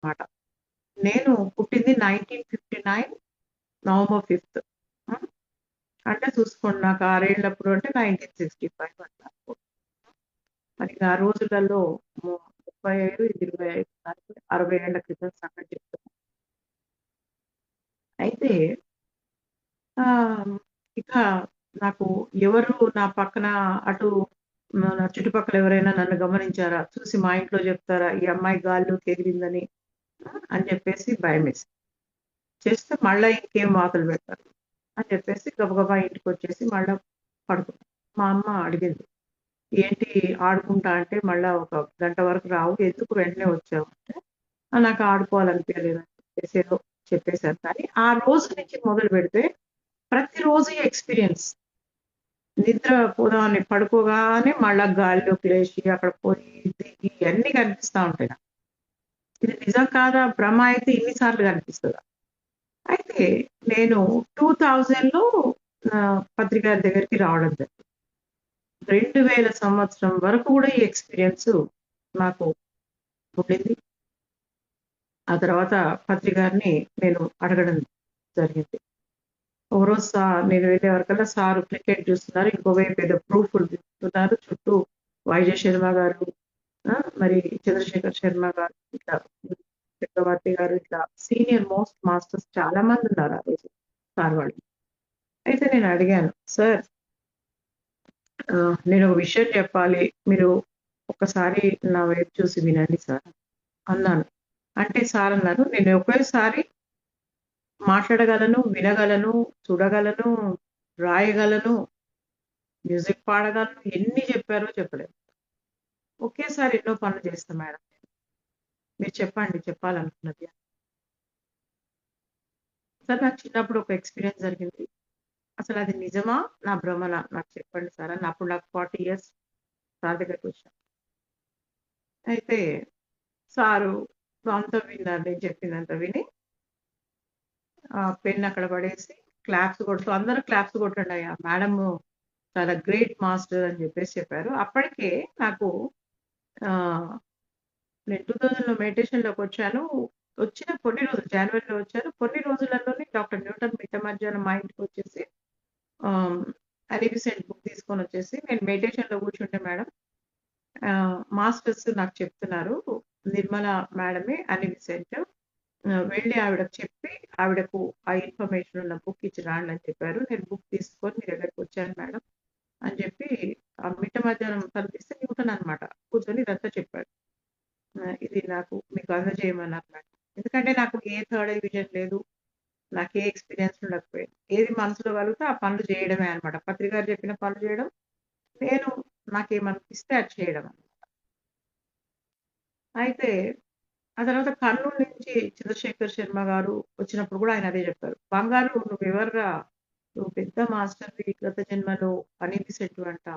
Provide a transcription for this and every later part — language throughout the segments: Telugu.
మాట. నేను పుట్టింది 1959 నవంబర్ 5. హ్మ్. అంటే చూసుకోండి నాకు 6 ఏళ్ళప్పుడు అంటే 1965 అట్లా. మరి ఆ రోజులలో 35, ఇది 25 60 ఏళ్ల క్రితం సంగతి చెప్తున్నా. అయితే ఇక నాకు ఎవరు నా పక్కన అటు నా చుట్టుపక్కల ఎవరైనా నన్ను గమనించారా? చూసి మా ఇంట్లో చెప్తారా? ఈ అమ్మాయి గాల్లోకి ఎగిరిందని అని చెప్పేసి భయమేసింది. చేస్తే మళ్ళా ఇంకేం వాతలు పెడతారు అని చెప్పేసి గబగబా ఇంటికొచ్చేసి మళ్ళా పడుకున్నా. మా అమ్మ అడిగింది. "ఏంటి ఆడుకుంటా అంటే మళ్ళా ఒక గంట వరకు రావు. ఎందుకు వెంటనే వచ్చావు?" అంటే నాకు ఆడుకోవాలనిపియలేదు అని చెప్పేసి ఏదో చెప్పేసాను. కానీ ఆ రోజు నుంచి మొదలుపెడితే ప్రతిరోజు ఈ ఎక్స్‌పీరియన్స్. నిద్ర పోదామని పడుకోగానే మళ్ళా గాలిలోకి లేచి అక్కడ పోయి, దిగి ఇయన్నీ కనిపిస్తా ఉంటాయి నాకు. ఇది నిజం కాదా? భ్రమ అయితే ఇన్ని సార్లు కనిపిస్తదా? అయితే నేను 2000లో పత్రి గారి దగ్గరికి రావడం జరిగింది. 2000 సంవత్సరం వరకు కూడా ఈ ఎక్స్‌పీరియన్స్ నాకు ఉండింది. ఆ తర్వాత పత్రి గారిని నేను అడగడం జరిగింది. ఒకరోజు నేను వెళ్ళే వరకల్లా సారు క్రికెట్ చూస్తున్నారు. ఇంకో వైపు ఏదో ప్రూఫ్‌లు తీస్తున్నారు. చుట్టూ వైజై శర్మ గారు, మరి చంద్రశేఖర్ శర్మ గారు, ఇట్లా చక్రవర్తి గారు, ఇట్లా సీనియర్ మోస్ట్ మాస్టర్స్ చాలా మందున్నారు ఆ రోజు సార్ వాళ్ళు. అయితే నేను అడిగాను, "సార్ నేనొక విషయం చెప్పాలి. మీరు ఒక్కసారి నా వైపు చూసి వినండి సార్" అన్నాను. అంటే సార్ అన్నారు, "నేను ఒకేసారి మాట్లాడగలను, వినగలను, చూడగలను, రాయగలను, మ్యూజిక్ పాడగలను" ఎన్ని చెప్పారో చెప్పలేదు. ఒకేసారి ఎన్నో పనులు చేస్తా మేడం. మీరు చెప్పండి చెప్పాలనుకున్నది. సార్ నాకు చిన్నప్పుడు ఒక ఎక్స్‌పీరియన్స్ జరిగింది. అసలది నిజమా? నా భ్రమనా? నాకు చెప్పండి సార్ అని అప్పుడు నాకు 40 ఇయర్స్ సార్ దగ్గరికొచ్చా. అయితే సారు అంతా విన్నారు. నేను చెప్పిందంతా విని పెన్ అక్కడ పడేసి క్లాప్స్ కొడుతూ అందరూ క్లాప్స్ కొట్టండయ్యా! మేడము చాలా గ్రేట్ మాస్టర్ అని చెప్పేసి చెప్పారు. అప్పటికే నాకు ఆహ్, నేను 2000లో మెడిటేషన్‌లోకొచ్చాను. వచ్చిన కొన్ని రోజులు జనవరిలో వచ్చాను. కొన్ని రోజులలోనే డాక్టర్ న్యూటన్ మిట్ట మధ్యాహ్నం మా ఇంటికొచ్చేసి ఆహ్, 'అలిఫిసెంట్' బుక్ తీసుకొనొచ్చేసి నేను మెడిటేషన్‌లో కూర్చుంటే మేడం మాస్టర్స్ నాకు చెప్తున్నారు. నిర్మల మేడమే అలిఫిసెంట్. వెళ్లి ఆవిడకి చెప్పి ఆవిడకు ఆ ఇన్ఫర్మేషన్ ఉన్న బుక్ ఇచ్చి రాండి అని చెప్పారు. నేను బుక్ తీసుకొని మీ దగ్గరకొచ్చాను మేడం అని చెప్పి మిట్ట మధ్యాహ్నం తలుపిస్తే న్యూటన్ అన్నమాట. కూర్చొని ఇదంతా చెప్పాడు. ఇది నాకు మీకు అందజేయమన్నారు మేడం. ఎందుకంటే నాకు ఏ థర్డ్ ఐ విజన్ లేదు. నాకే ఎక్స్‌పీరియన్స్ ఉండకపోయేది. ఏది మనసులో కలిగితే ఆ పనులు చేయడమే అన్నమాట. పత్రి గారు చెప్పిన పనులు చేయడం. నేను నాకేమనిపిస్తే అది చేయడం. అయితే ఆ తర్వాత కర్నూలు నుంచి చంద్రశేఖర్ శర్మ గారు వచ్చినప్పుడు కూడా ఆయన అదే చెప్పారు. "బంగారు నువ్వెవర్రా? నువ్వు పెద్ద మాస్టర్‌వి గత జన్మలో పనికి సెట్టు అంట."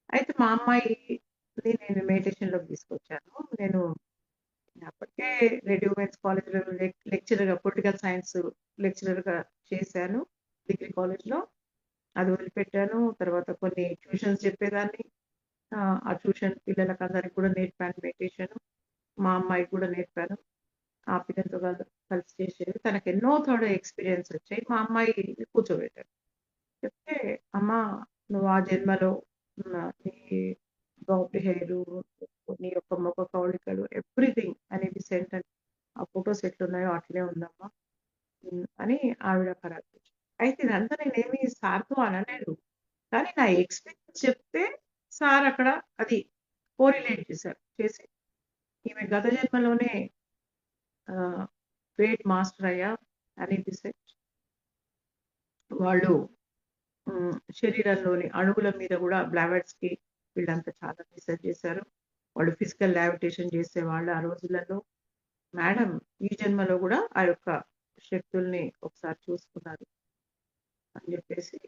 అయితే మా అమ్మాయిని నేను మెడిటేషన్‌లోకి తీసుకొచ్చాను. నేను అప్పటికే రెడ్డి ఉమెన్స్ కాలేజ్‌లో లెక్చరర్‌గా పొలిటికల్ సైన్స్ లెక్చరర్‌గా చేశాను. డిగ్రీ కాలేజ్‌లో. అది వదిలిపెట్టాను. తర్వాత కొన్ని ట్యూషన్స్ చెప్పేదాన్ని. ఆ ట్యూషన్ పిల్లలకందరికి కూడా నేర్పాను మెడిటేషన్. మా అమ్మాయికి కూడా నేర్పాను. ఆ పిల్లలతో కలిసి చేసేది. తనకెన్నో థర్డ్ ఎక్స్‌పీరియన్స్ వచ్చాయి. మా అమ్మాయిని కూర్చోబెట్టారు. చెప్తే, "అమ్మా నువ్వు ఆ జన్మలో నీ బాబీ హెయిరు, నీ యొక్క మొఖ కవళికలు ఎవ్రీథింగ్ అనేది సెంట్ అని ఆ ఫోటోస్ ఎట్లున్నాయో అట్లే ఉందమ్మా." అని ఆవిడ ఖరారు. అయితే ఇదంతా నేనేమి సార్‌తో అనలేదు. కానీ నా ఎక్స్‌పీరియన్స్ చెప్తే సార్ అక్కడ అది కోరిలేట్ చేశారు. చేసి ఈమె గత జన్మలోనే ఆహ్, గ్రేట్ మాస్టర్ అయ్యా అనిపిసెంట్. వాళ్ళు శరీరంలోని అణువుల మీద గూడా బ్లావెట్స్‌కి వీళ్ళంతా చాలా రీసెర్చ్ చేశారు. వాళ్ళు ఫిజికల్ లావిటేషన్ చేసేవాళ్ళు ఆ రోజులలో. మేడం ఈ జన్మలో గూడా ఆ యొక్క శక్తుల్ని ఒకసారి చూసుకున్నారు అని జెప్పేసి